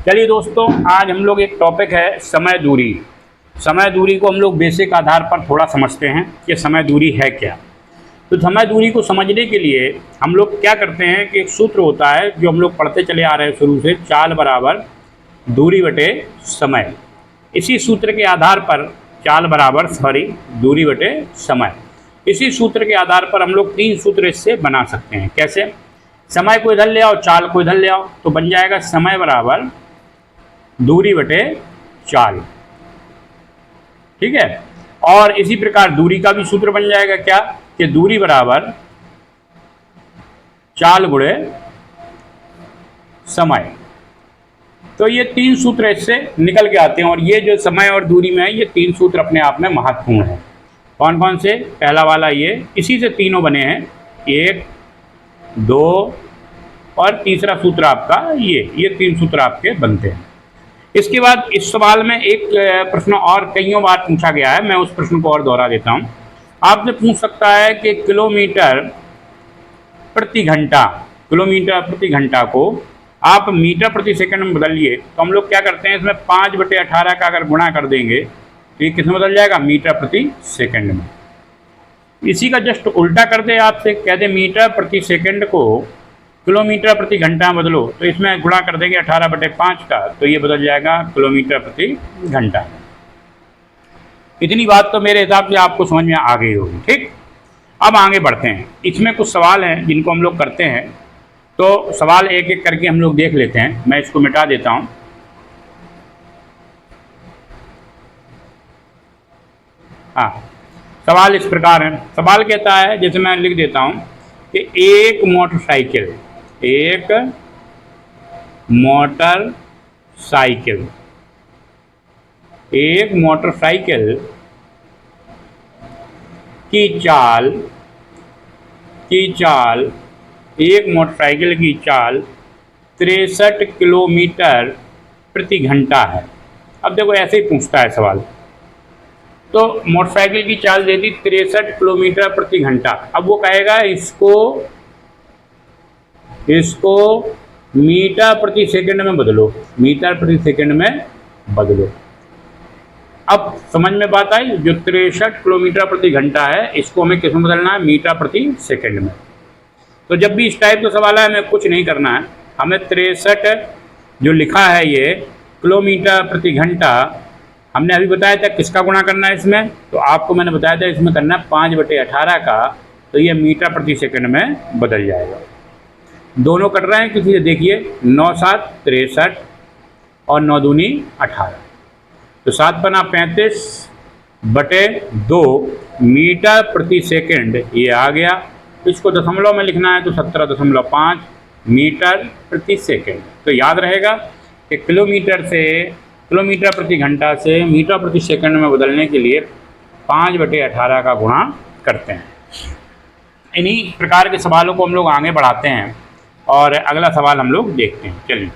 चलिए दोस्तों, आज हम लोग एक टॉपिक है समय दूरी। समय दूरी को हम लोग बेसिक आधार पर थोड़ा समझते हैं कि समय दूरी है क्या। तो समय दूरी को समझने के लिए हम लोग क्या करते हैं कि एक सूत्र होता है जो हम लोग पढ़ते चले आ रहे हैं शुरू से, चाल बराबर दूरी बटे समय। इसी सूत्र के आधार पर दूरी बटे समय, इसी सूत्र के आधार पर हम लोग 3 सूत्र इससे बना सकते हैं। कैसे? समय को इधर ले आओ, चाल को इधर ले आओ, तो बन जाएगा समय बराबर दूरी बटे चाल। ठीक है। और इसी प्रकार दूरी का भी सूत्र बन जाएगा क्या, कि दूरी बराबर चाल गुणे समय। तो ये 3 सूत्र इससे निकल के आते हैं, और ये जो समय और दूरी में है, ये 3 सूत्र अपने आप में महत्वपूर्ण है। कौन कौन से? पहला वाला ये, इसी से तीनों बने हैं, 1, 2 और तीसरा सूत्र आपका ये 3 सूत्र आपके बनते हैं। इसके बाद इस सवाल में एक प्रश्न और कईयों बार पूछा गया है, मैं उस प्रश्न को और दोहरा देता हूँ। आपसे पूछ सकता है कि किलोमीटर प्रति घंटा को आप मीटर प्रति सेकंड में बदलिए, तो हम लोग क्या करते हैं, इसमें 5/18 का अगर गुणा कर देंगे तो ये किस में बदल जाएगा? मीटर प्रति सेकंड में। इसी का जस्ट उल्टा कर दे, आपसे कह दे मीटर प्रति सेकंड को किलोमीटर प्रति घंटा में बदलो, तो इसमें गुणा कर देंगे 18/5 का, तो ये बदल जाएगा किलोमीटर प्रति घंटा। इतनी बात तो मेरे हिसाब से आपको समझ में आ गई होगी। ठीक, अब आगे बढ़ते हैं। इसमें कुछ सवाल हैं जिनको हम लोग करते हैं, तो सवाल एक एक करके हम लोग देख लेते हैं। मैं इसको मिटा देता हूँ। हाँ, सवाल इस प्रकार है। सवाल कहता है, जैसे मैं लिख देता हूँ कि एक मोटरसाइकिल की चाल 63 किलोमीटर प्रति घंटा है। अब देखो, ऐसे ही पूछता है सवाल, तो मोटरसाइकिल की चाल दे दी 63 किलोमीटर प्रति घंटा। अब वो कहेगा इसको मीटर प्रति सेकंड में बदलो। अब समझ में बात आई? जो 63 किलोमीटर प्रति घंटा है, इसको हमें किस में बदलना है? मीटर प्रति सेकंड में। तो जब भी इस टाइप का सवाल है, हमें कुछ नहीं करना है, हमें 63 जो लिखा है ये किलोमीटर प्रति घंटा, हमने अभी बताया था किसका गुणा करना है इसमें, तो आपको मैंने बताया था इसमें करना है 5/18 का, तो ये मीटर प्रति सेकंड में बदल जाएगा। दोनों कट रहे हैं किसी से, देखिए 9×7 63 और 9×2 18, तो 7×5 35/2 मीटर प्रति सेकंड ये आ गया। इसको दशमलव में लिखना है तो 17.5 मीटर प्रति सेकंड। तो याद रहेगा कि किलोमीटर प्रति घंटा से मीटर प्रति सेकंड में बदलने के लिए 5/18 का गुणा करते हैं। इन्हीं प्रकार के सवालों को हम लोग आगे बढ़ाते हैं और अगला सवाल हम लोग देखते हैं। चलिए,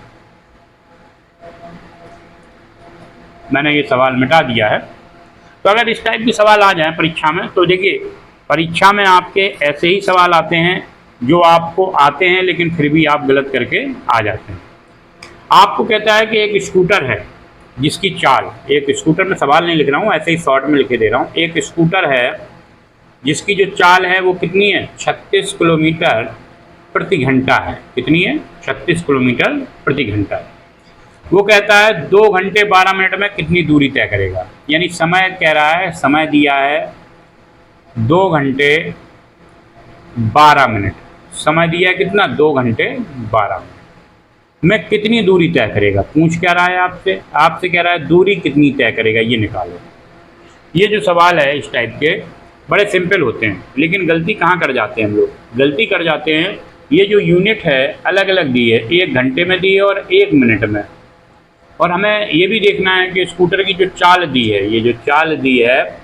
मैंने ये सवाल मिटा दिया है। तो अगर इस टाइप के सवाल आ जाएं परीक्षा में, तो देखिए परीक्षा में आपके ऐसे ही सवाल आते हैं जो आपको आते हैं, लेकिन फिर भी आप गलत करके आ जाते हैं। आपको कहता है कि एक स्कूटर है जिसकी चाल, एक स्कूटर में सवाल नहीं लिख रहा हूँ, ऐसे ही शॉर्ट में लिखे दे रहा हूँ। एक स्कूटर है जिसकी जो चाल है वो कितनी है? 36 किलोमीटर प्रति घंटा है। कितनी है? 36 किलोमीटर प्रति घंटा है। वो कहता है 2 घंटे 12 मिनट में कितनी दूरी तय करेगा। यानी समय कह रहा है, समय दिया है 2 घंटे 12 मिनट, समय दिया है कितना? 2 घंटे 12 मिनट में कितनी दूरी तय करेगा। पूछ क्या रहा है आपसे कह रहा है दूरी कितनी तय करेगा, ये निकालो। ये जो सवाल है इस टाइप के बड़े सिंपल होते हैं, लेकिन गलती कहाँ कर जाते हैं हम लोग? गलती कर जाते हैं, ये जो यूनिट है अलग अलग दी है, 1 घंटे में दी है और 1 मिनट में। और हमें ये भी देखना है कि स्कूटर की जो चाल दी है, ये जो चाल दी है,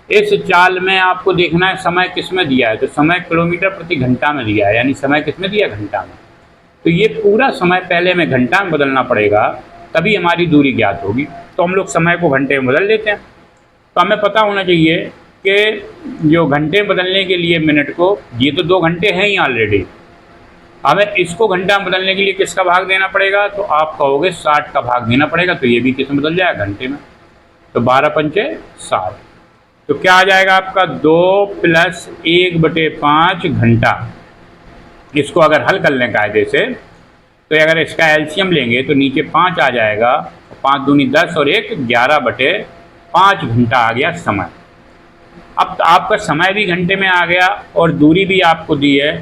इस चाल में आपको देखना है समय किस में दिया है। तो समय किलोमीटर प्रति घंटा में दिया है, यानी समय किस में दिया? घंटा में। तो ये पूरा समय पहले में घंटा में बदलना पड़ेगा, तभी हमारी दूरी ज्ञात होगी। तो हम लोग समय को घंटे में बदल देते हैं। तो हमें पता होना चाहिए कि जो घंटे बदलने के लिए मिनट को, ये तो 2 घंटे हैं ही ऑलरेडी, हमें इसको घंटा में बदलने के लिए किसका भाग देना पड़ेगा, तो आप कहोगे 60 का भाग देना पड़ेगा, तो ये भी किस में बदल जाएगा, घंटे में। तो 12 पंचे 60, तो क्या आ जाएगा आपका 2 + 1/5 घंटा। इसको अगर हल कर लें कायदे से, तो अगर इसका एलसीएम लेंगे तो नीचे 5 आ जाएगा, 5 दूनी 10 और 1 11/5 घंटा आ गया समय। अब तो आपका समय भी घंटे में आ गया और दूरी भी आपको दी है,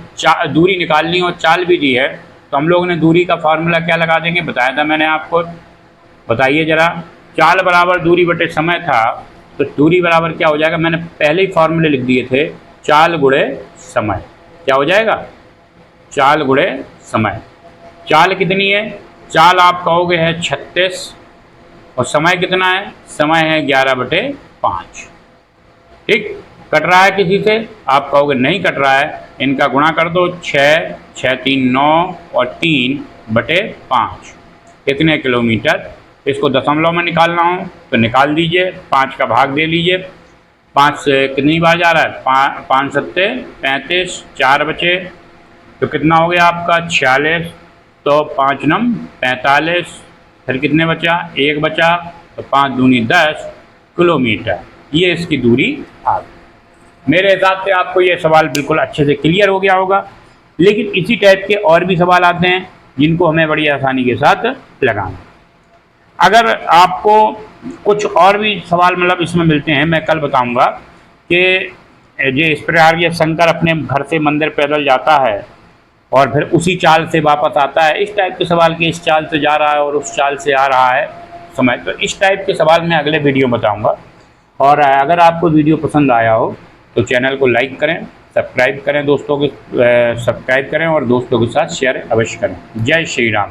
दूरी निकालनी और चाल भी दी है। तो हम लोगों ने दूरी का फार्मूला क्या लगा देंगे, बताया था मैंने आपको, बताइए ज़रा। चाल बराबर दूरी बटे समय था, तो दूरी बराबर क्या हो जाएगा, मैंने पहले ही फार्मूले लिख दिए थे, चाल गुणे समय। क्या हो जाएगा, चाल गुणे समय। चाल कितनी है, चाल आप कहोगे है 36 और समय कितना है, समय है 11/5। ठीक, कट रहा है किसी से, आप कहोगे नहीं कट रहा है, इनका गुणा कर दो, 6 6 3 9 और 3/5 कितने किलोमीटर। इसको दशमलव में निकालना हो तो निकाल दीजिए, 5 का भाग दे लीजिए। 5 से कितनी बार जा रहा है, 5 7 35, 4 बचे, तो कितना हो गया आपका 46, तो 5 9 45, फिर कितने बचा, 1 बचा, तो 5 दूनी 10 किलोमीटर, ये इसकी दूरी आ गई। मेरे हिसाब से आपको ये सवाल बिल्कुल अच्छे से क्लियर हो गया होगा। लेकिन इसी टाइप के और भी सवाल आते हैं जिनको हमें बड़ी आसानी के साथ लगाना। अगर आपको कुछ और भी सवाल मतलब इसमें मिलते हैं, मैं कल बताऊंगा कि इस प्रकार ये शंकर अपने घर से मंदिर पैदल जाता है और फिर उसी चाल से वापस आता है, इस टाइप के सवाल के, इस चाल से जा रहा है और उस चाल से आ रहा है समय, तो इस टाइप के सवाल मैं अगले वीडियो में बताऊँगा। और अगर आपको वीडियो पसंद आया हो तो चैनल को लाइक करें, सब्सक्राइब करें, दोस्तों के सब्सक्राइब करें और दोस्तों के साथ शेयर अवश्य करें। जय श्री राम।